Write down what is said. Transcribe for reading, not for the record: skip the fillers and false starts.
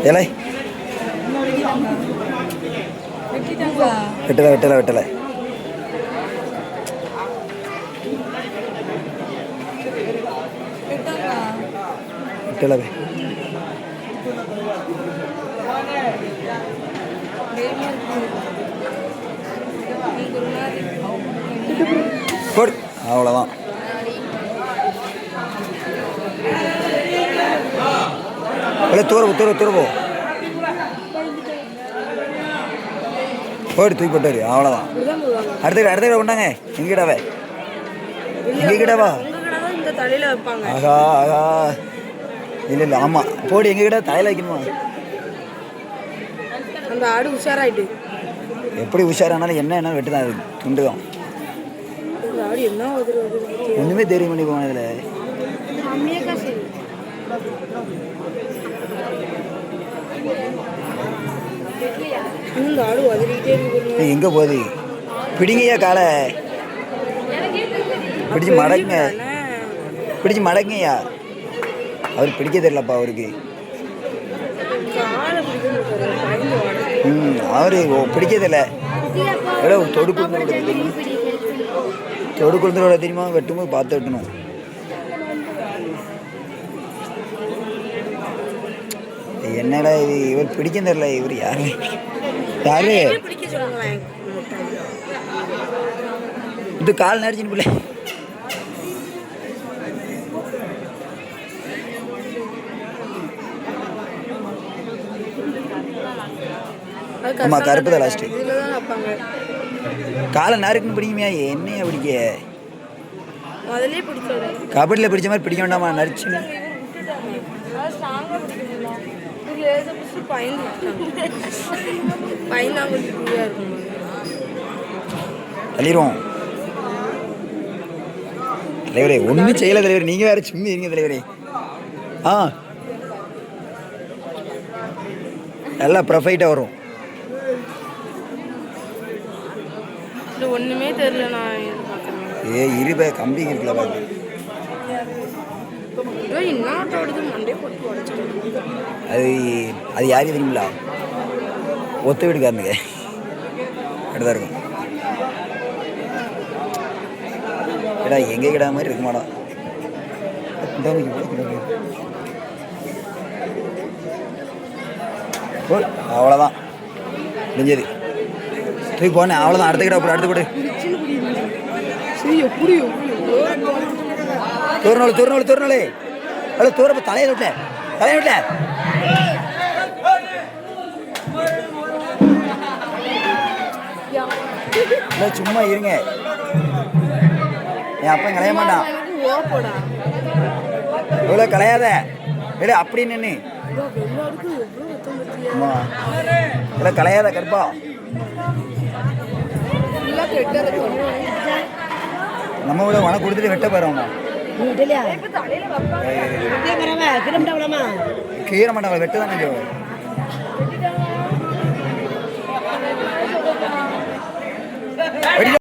ஏலை வெட்டலை வெட்டலை வெட்டலை வெட்டலை போடு அவ்வளோதான். இல்லை தூரப்போ போயிட்டு தூக்கி போட்டாரு அவ்வளோதான். அடுத்த கொண்டாங்க எங்கிடாவே எங்ககிட்டவா ஆகா ஆகா இல்லை இல்லை ஆமாம் போடி எங்ககிட்ட தலையில் வைக்கணுமா? அந்த ஆடு உஷாராயிட்டு எப்படி உஷாரானாலும் என்ன வெட்டு தான் அது துண்டு தான். ஒன்றுமே தெரியும் பண்ணி போவேன் இதில். எங்கே போகுது? பிடிங்கய்யா காலை பிடிச்சு மடக்குங்கய்யா. அவர் பிடிக்க தெரியலப்பா அவருக்கு. அவரு பிடிக்க தெரியல. எவ்வளோ தொடு குழந்தையோட தெரியுமா? வெட்டும்போது பார்த்து வெட்டணும். என்னடா இது இவர் பிடிக்க தெரியல. இவர் யாரு இது கால் நடிச்சுன்னு பிள்ளை. ஆமா கருப்பு தான் லாஸ்ட். காலை நறுக்குன்னு பிடிக்குமையா? என்னையா பிடிக்க? கபடியில் பிடிச்ச மாதிரி பிடிக்க வேண்டாமா? நரிச்சுன்னு தள்ளிடுவோம். தலைவரே ஒன்றும் செய்யலை தலைவர். நீங்கள் வேறு சும்மி இருங்க தலைவரே. நல்லா ப்ரொஃபைட்டாக வரும். ஒன்றுமே தெரியல. இருபே கம்பி இருக்குல்ல பாரு. அது யாரையும் தெரியுமில்ல? ஒத்த வீட்டுக்காரனுங்க அப்படிதான் இருக்கும். ஏடா எங்கே கிடா மாதிரி இருக்குமாடா? அவ்வளோதான் முடிஞ்சது. தூக்கி போனேன் அவ்வளோதான். அடுத்த கிட்ட போடு அடுத்த போடு. தூரநாள் அவ்வளோ தூரம் தலையை விட்டல. சும்மா இருங்க. என் அப்பன் கலைய மாட்டான். இவ்வளோ கலையாத இல்லை அப்படி நின்று இல்லை கலையாத கற்பா. நம்ம விட உனக்கு கொடுத்துட்டு வெட்ட போறோம். கீர மாட்டாங்க வெட்ட தானே.